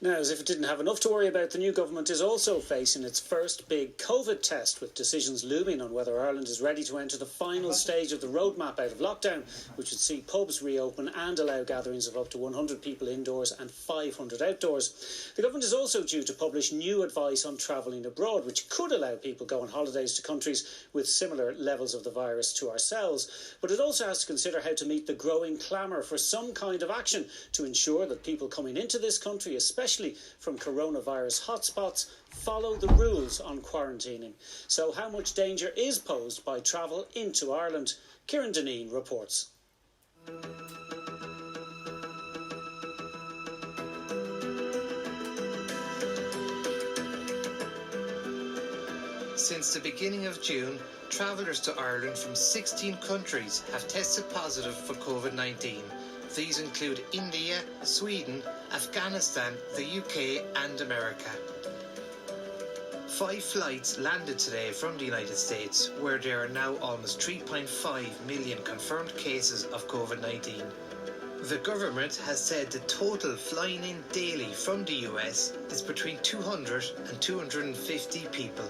Now, as if it didn't have enough to worry about, the new government is also facing its first big COVID test, with decisions looming on whether Ireland is ready to enter the final stage of the roadmap out of lockdown, which would see pubs reopen and allow gatherings of up to 100 people indoors and 500 outdoors. The government is also due to publish new advice on travelling abroad, which could allow people go on holidays to countries with similar levels of the virus to ourselves. But it also has to consider how to meet the growing clamour for some kind of action to ensure that people coming into this country, especially from coronavirus hotspots, follow the rules on quarantining. So how much danger is posed by travel into Ireland? Kieran Dinneen reports. Since the beginning of June, travellers to Ireland from 16 countries have tested positive for COVID-19. These include India, Sweden, Afghanistan, the UK and America. 5 flights landed today from the United States, where there are now almost 3.5 million confirmed cases of COVID-19. The government has said the total flying in daily from the US is between 200 and 250 people.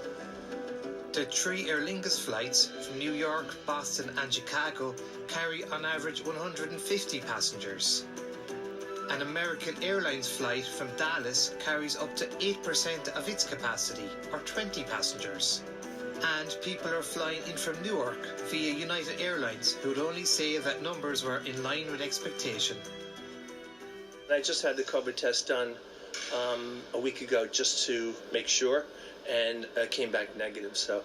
The 3 Aer Lingus flights from New York, Boston and Chicago carry on average 150 passengers. An American Airlines flight from Dallas carries up to 8% of its capacity, or 20 passengers. And people are flying in from Newark via United Airlines, who would only say that numbers were in line with expectation. I just had the COVID test done a week ago just to make sure, and came back negative, so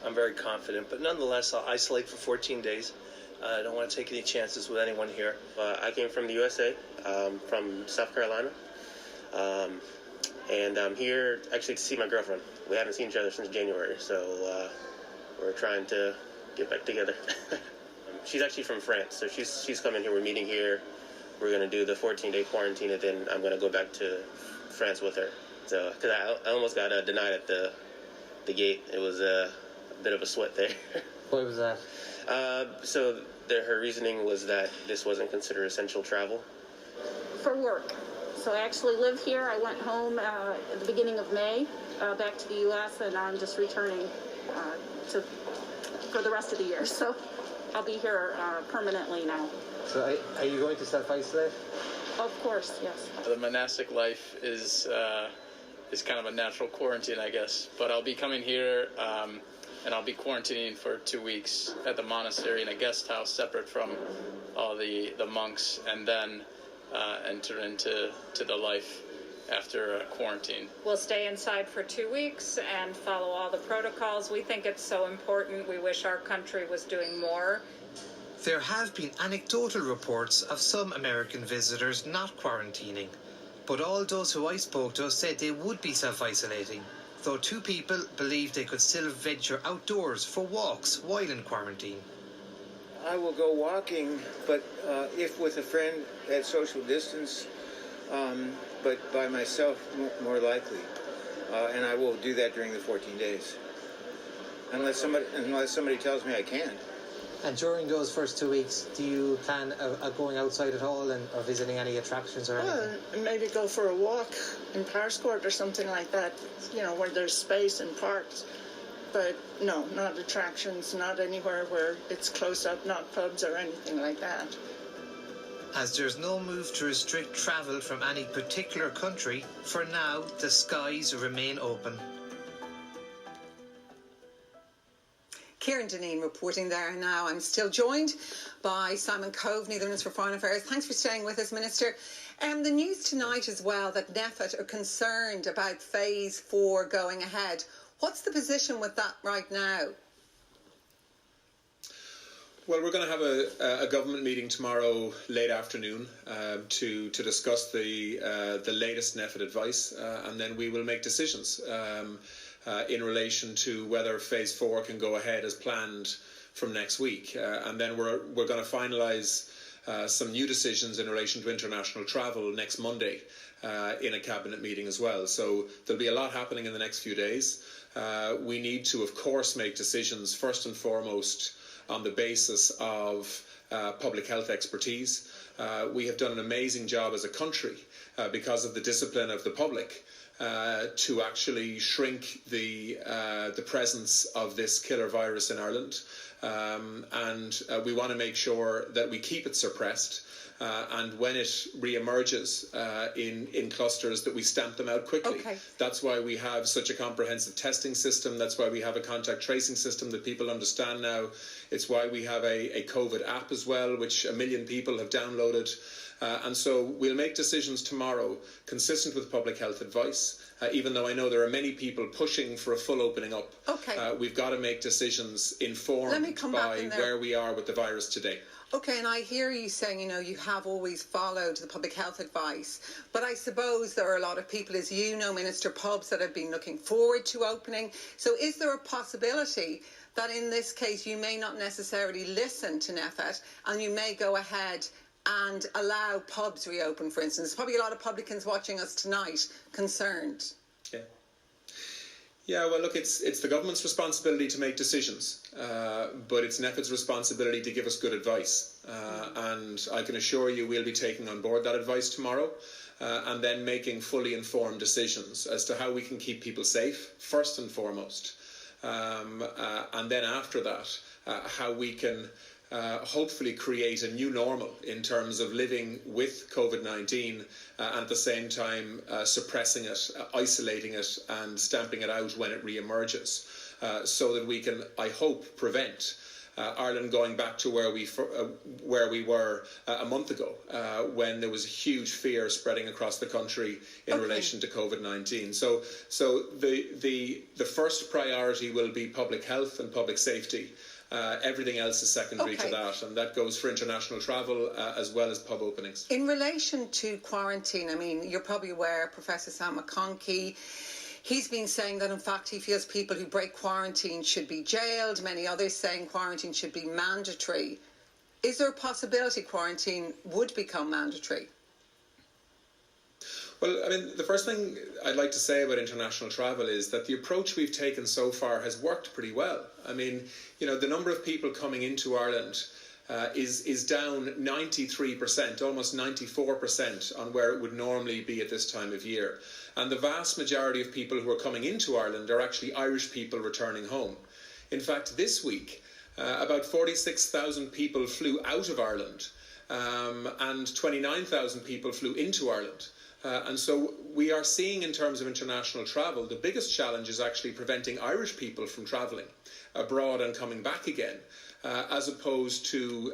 I'm very confident. But nonetheless, I'll isolate for 14 days. I don't want to take any chances with anyone here. I came from the USA, from South Carolina, and I'm here actually to see my girlfriend. We haven't seen each other since January, so we're trying to get back together. She's actually from France, so she's coming here. We're meeting here. We're going to do the 14-day quarantine, and then I'm going to go back to France with her. So, because I almost got denied at the gate. It was a bit of a sweat there. Why was that? So her reasoning was that this wasn't considered essential travel. For work. So I actually live here. I went home at the beginning of May, back to the U.S., and I'm just returning for the rest of the year. So I'll be here permanently now. So are you going to self-isolate? Of course, yes. The monastic life is kind of a natural quarantine, I guess. But I'll be coming here and I'll be quarantining for 2 weeks at the monastery in a guest house separate from all the monks, and then enter into the life after quarantine. We'll stay inside for 2 weeks and follow all the protocols. We think it's so important. We wish our country was doing more. There have been anecdotal reports of some American visitors not quarantining, but all those who I spoke to said they would be self-isolating, though 2 people believed they could still venture outdoors for walks while in quarantine. I will go walking, but if with a friend at social distance, but by myself more likely, and I will do that during the 14 days, unless somebody tells me I can't. And during those first 2 weeks, do you plan going outside at all or visiting any attractions or anything? Well, maybe go for a walk in Parscourt or something like that, where there's space in parks. But no, not attractions, not anywhere where it's close up, not pubs or anything like that. As there's no move to restrict travel from any particular country, for now, the skies remain open. Kieran Dinneen reporting there now. I'm still joined by Simon Coveney, the Minister for Foreign Affairs. Thanks for staying with us, Minister. The news tonight as well that NPHET are concerned about phase 4 going ahead. What's the position with that right now? Well, we're going to have a government meeting tomorrow late afternoon to discuss the latest NPHET advice, and then we will make decisions in relation to whether phase 4 can go ahead as planned from next week, and then we're going to finalise some new decisions in relation to international travel next Monday in a cabinet meeting as well. So there'll be a lot happening in the next few days. We need to, of course, make decisions first and foremost on the basis of public health expertise. We have done an amazing job as a country because of the discipline of the public, to actually shrink the presence of this killer virus in Ireland. And we want to make sure that we keep it suppressed. And when it re-emerges in clusters, that we stamp them out quickly. Okay. That's why we have such a comprehensive testing system. That's why we have a contact tracing system that people understand now. It's why we have a COVID app as well, which 1 million people have downloaded. And so we'll make decisions tomorrow consistent with public health advice. Even though I know there are many people pushing for a full opening up, we've got to make decisions informed by where we are with the virus today. Okay, and I hear you saying, you have always followed the public health advice, but I suppose there are a lot of people, as you know, Minister, pubs that have been looking forward to opening. So is there a possibility that in this case you may not necessarily listen to NPHET and you may go ahead and allow pubs reopen, for instance? There's probably a lot of publicans watching us tonight concerned. Yeah, well, look, it's the government's responsibility to make decisions, but it's NPHET's responsibility to give us good advice. And I can assure you we'll be taking on board that advice tomorrow and then making fully informed decisions as to how we can keep people safe, first and foremost. And then after that, how we can hopefully create a new normal in terms of living with COVID-19 and at the same time suppressing it, isolating it and stamping it out when it re-emerges so that we can, I hope, prevent Ireland going back to where we were a month ago when there was huge fear spreading across the country in relation to COVID-19. So the first priority will be public health and public safety. Everything else is secondary to that, and that goes for international travel as well as pub openings. In relation to quarantine, I mean, you're probably aware, Professor Sam McConkey, he's been saying that in fact he feels people who break quarantine should be jailed, many others saying quarantine should be mandatory. Is there a possibility quarantine would become mandatory? Well, I mean, the first thing I'd like to say about international travel is that the approach we've taken so far has worked pretty well. I mean, the number of people coming into Ireland is down 93%, almost 94% on where it would normally be at this time of year. And the vast majority of people who are coming into Ireland are actually Irish people returning home. In fact, this week, about 46,000 people flew out of Ireland and 29,000 people flew into Ireland. And so we are seeing, in terms of international travel, the biggest challenge is actually preventing Irish people from travelling abroad and coming back again, as opposed to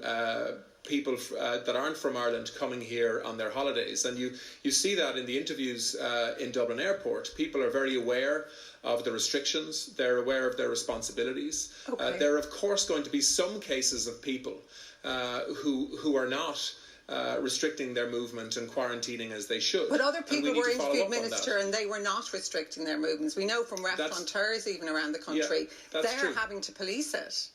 people that aren't from Ireland coming here on their holidays. And you see that in the interviews in Dublin Airport. People are very aware of the restrictions. They're aware of their responsibilities. There are, of course, going to be some cases of people who are not restricting their movement and quarantining as they should. But other people were interviewed, Minister, and they were not restricting their movements. We know from restaurateurs even around the country, they're having to police it.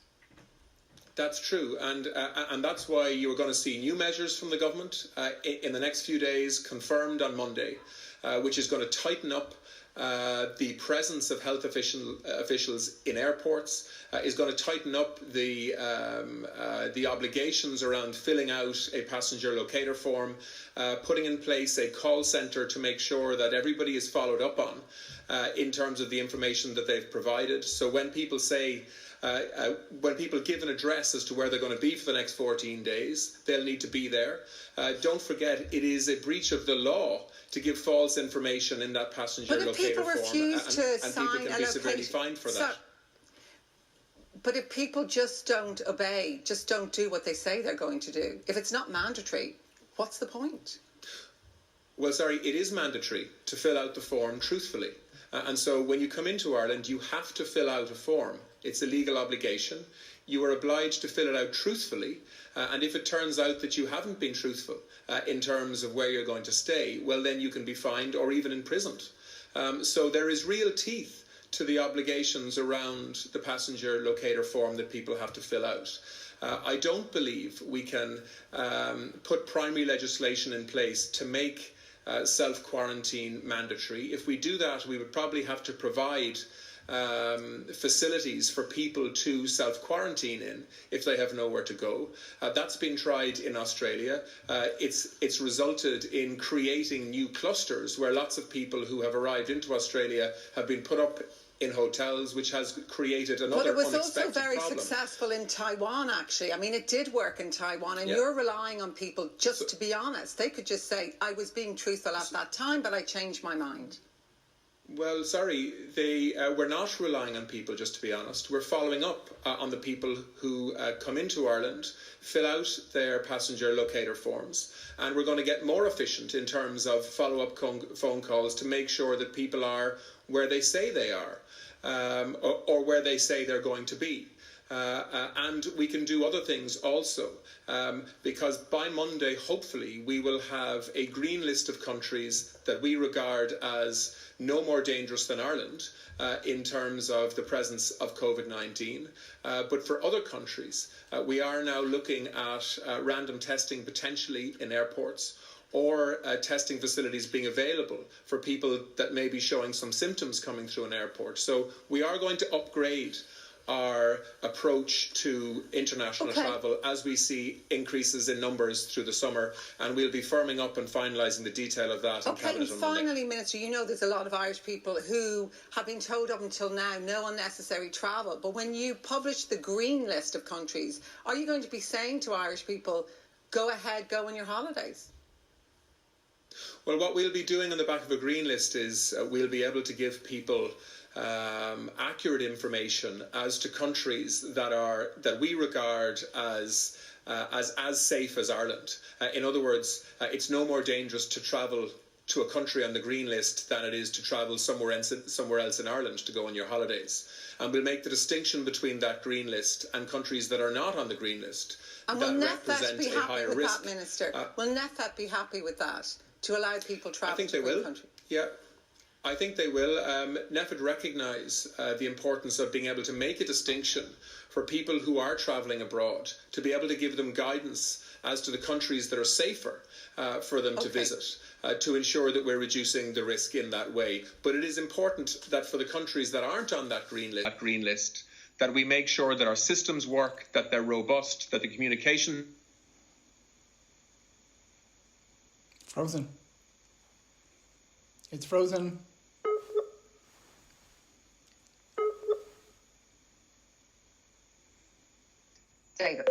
That's true, and that's why you are going to see new measures from the government in the next few days, confirmed on Monday, which is going to tighten up the presence of health officials in airports, is going to tighten up the obligations around filling out a passenger locator form, putting in place a call centre to make sure that everybody is followed up on in terms of the information that they've provided. So when people say, when people give an address as to where they're going to be for the next 14 days, they'll need to be there. Don't forget, it is a breach of the law to give false information in that passenger locator form, and people can be severely fined for that. But if people just don't obey, just don't do what they say they're going to do, if it's not mandatory, what's the point? Well, sorry, it is mandatory to fill out the form truthfully. And so when you come into Ireland, you have to fill out a form. It's a legal obligation. You are obliged to fill it out truthfully. And if it turns out that you haven't been truthful in terms of where you're going to stay, well, then you can be fined or even imprisoned. So there is real teeth to the obligations around the passenger locator form that people have to fill out. I don't believe we can put primary legislation in place to make self-quarantine mandatory. If we do that, we would probably have to provide facilities for people to self-quarantine in if they have nowhere to go. That's been tried in Australia. It's resulted in creating new clusters where lots of people who have arrived into Australia have been put up in hotels, which has created another But it was unexpected also very problem. successful in Taiwan, actually. I mean, it did work in Taiwan, and you're relying on people just to be honest. They could just say, I was being truthful at that time, but I changed my mind. Well, sorry, we're not relying on people, just to be honest. We're following up on the people who come into Ireland, fill out their passenger locator forms, and we're going to get more efficient in terms of follow-up phone calls to make sure that people are where they say they are, or where they say they're going to be. And we can do other things also, because by Monday, hopefully, we will have a green list of countries that we regard as no more dangerous than Ireland in terms of the presence of COVID-19. But for other countries, we are now looking at random testing potentially in airports, or testing facilities being available for people that may be showing some symptoms coming through an airport. So we are going to upgrade our approach to international travel as we see increases in numbers through the summer, and we'll be firming up and finalising the detail of that in Cabinet on Monday. Finally, Minister, you know there's a lot of Irish people who have been told up until now no unnecessary travel, but when you publish the green list of countries, are you going to be saying to Irish people, go ahead, go on your holidays? Well, what we'll be doing on the back of a green list is we'll be able to give people accurate information as to countries that we regard as safe as Ireland. In other words, it's no more dangerous to travel to a country on the green list than it is to travel somewhere else in Ireland to go on your holidays. And we'll make the distinction between that green list and countries that are not on the green list. And will NEFET be happy with that, Minister? Will NEFET be happy with that, to allow people travel to the country? Yeah. I think they will. NEFET recognise the importance of being able to make a distinction for people who are travelling abroad, to be able to give them guidance as to the countries that are safer for them to visit, to ensure that we're reducing the risk in that way. But it is important that for the countries that aren't on that green list, that we make sure that our systems work, that they're robust, that the communication... Frozen. It's frozen. David.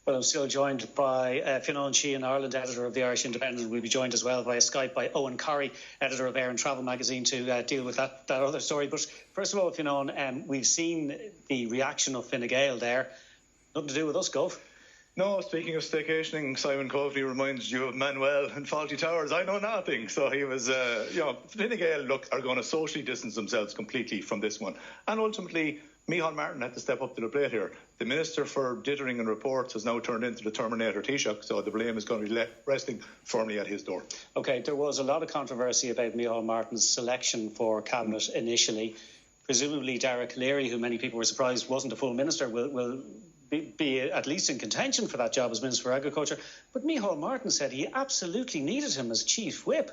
Well, I'm still joined by Fionn Sheehan, Ireland editor of the Irish Independent. We'll be joined as well via Skype by Eoghan Corry, editor of Air and Travel magazine, to deal with that other story. But first of all, Fionn, we've seen the reaction of Fine Gael there. Nothing to do with us, Gov. No, speaking of staycationing, Simon Coveney reminds you of Manuel and Fawlty Towers. I know nothing. So he was, Fine Gael are going to socially distance themselves completely from this one. And ultimately, Micheál Martin had to step up to the plate here. The Minister for Dithering and Reports has now turned into the Terminator Taoiseach, so the blame is going to be resting firmly at his door. OK, there was a lot of controversy about Micheál Martin's selection for Cabinet initially. Presumably Derek Leary, who many people were surprised wasn't a full minister, will be at least in contention for that job as Minister for Agriculture. But Micheál Martin said he absolutely needed him as Chief Whip.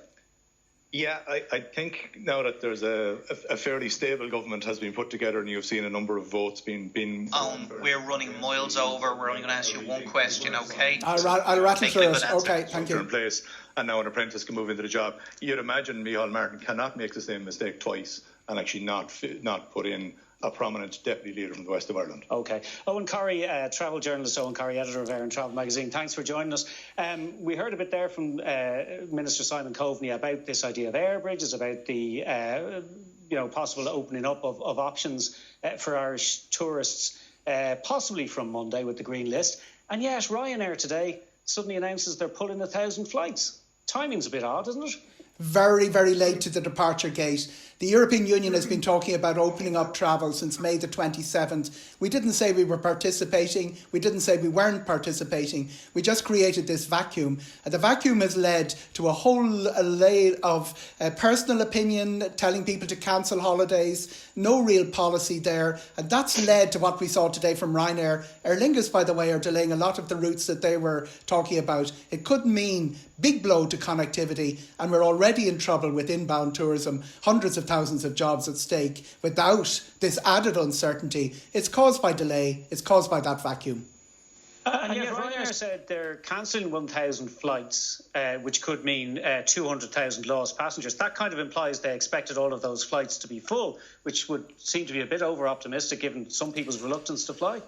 Yeah, I think now that there's a fairly stable government has been put together, and you've seen a number of votes being we're running miles over. We're only going to ask you one question, okay? I'll rattle through it. Okay, thank you. In place, and now an apprentice can move into the job. You'd imagine Micheál Martin cannot make the same mistake twice and actually not put in a prominent deputy leader from the west of Ireland. OK. Eoghan Corry, travel journalist, Eoghan Corry, editor of Air and Travel magazine. Thanks for joining us. We heard a bit there from Minister Simon Coveney about this idea of air bridges, about the possible opening up of options for Irish tourists, possibly from Monday with the green list. And yet Ryanair today suddenly announces they're pulling 1,000 flights. Timing's a bit odd, isn't it? Very, very late to the departure gate. The European Union has been talking about opening up travel since May the 27th. We didn't say we were participating. We didn't say we weren't participating. We just created this vacuum. And the vacuum has led to a whole array of personal opinion, telling people to cancel holidays, no real policy there. And that's led to what we saw today from Ryanair. Aer Lingus, by the way, are delaying a lot of the routes that they were talking about. It could mean big blow to connectivity, and we're already already in trouble with inbound tourism, hundreds of thousands of jobs at stake. Without this added uncertainty, it's caused by delay, it's caused by that vacuum. And yet Ryanair said they're cancelling 1,000 flights, which could mean 200,000 lost passengers. That kind of implies they expected all of those flights to be full, which would seem to be a bit over-optimistic given some people's reluctance to fly.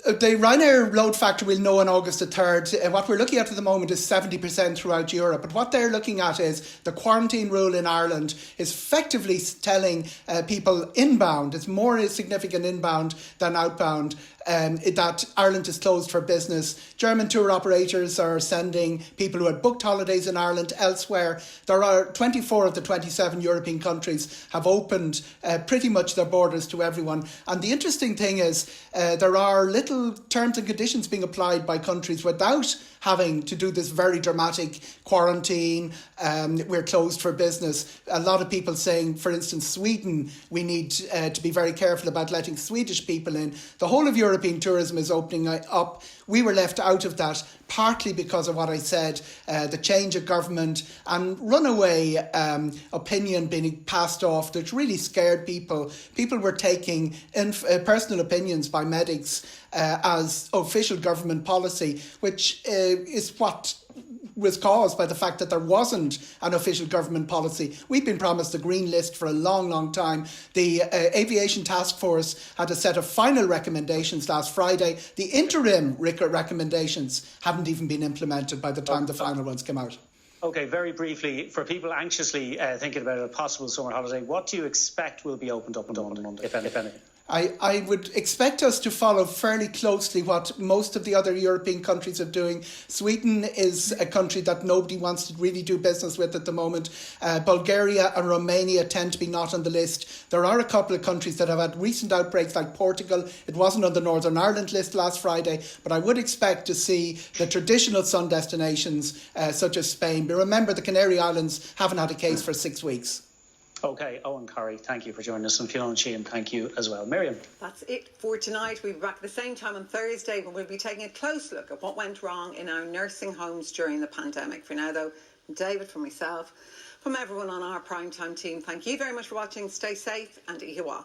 The Ryanair load factor we'll know on August the 3rd. What we're looking at the moment is 70% throughout Europe. But what they're looking at is the quarantine rule in Ireland is effectively telling people inbound, it's more significant inbound than outbound, that Ireland is closed for business. German tour operators are sending people who had booked holidays in Ireland elsewhere. There are 24 of the 27 European countries have opened pretty much their borders to everyone. And the interesting thing is there are little terms and conditions being applied by countries without having to do this very dramatic quarantine. We're closed for business. A lot of people saying, for instance, Sweden, we need to be very careful about letting Swedish people in. The whole of European tourism is opening up. We were left out of that, partly because of what I said, the change of government and runaway opinion being passed off that really scared people. People were taking personal opinions by medics as official government policy, which is what was caused by the fact that there wasn't an official government policy. We've been promised a green list for a long, long time. The Aviation Task Force had a set of final recommendations last Friday. The interim recommendations haven't even been implemented by the time the final ones come out. Okay, very briefly, for people anxiously thinking about a possible summer holiday, what do you expect will be opened up on Monday, if anything? I would expect us to follow fairly closely what most of the other European countries are doing. Sweden is a country that nobody wants to really do business with at the moment. Bulgaria and Romania tend to be not on the list. There are a couple of countries that have had recent outbreaks, like Portugal. It wasn't on the Northern Ireland list last Friday, but I would expect to see the traditional sun destinations such as Spain. But remember, the Canary Islands haven't had a case for 6 weeks. Okay, Eoghan, Corry, thank you for joining us, and Fiona Sheehan, thank you as well. Miriam. That's it for tonight. We'll be back at the same time on Thursday when we'll be taking a close look at what went wrong in our nursing homes during the pandemic. For now, though, from David, from myself, from everyone on our Prime Time team, thank you very much for watching. Stay safe and Eoghan.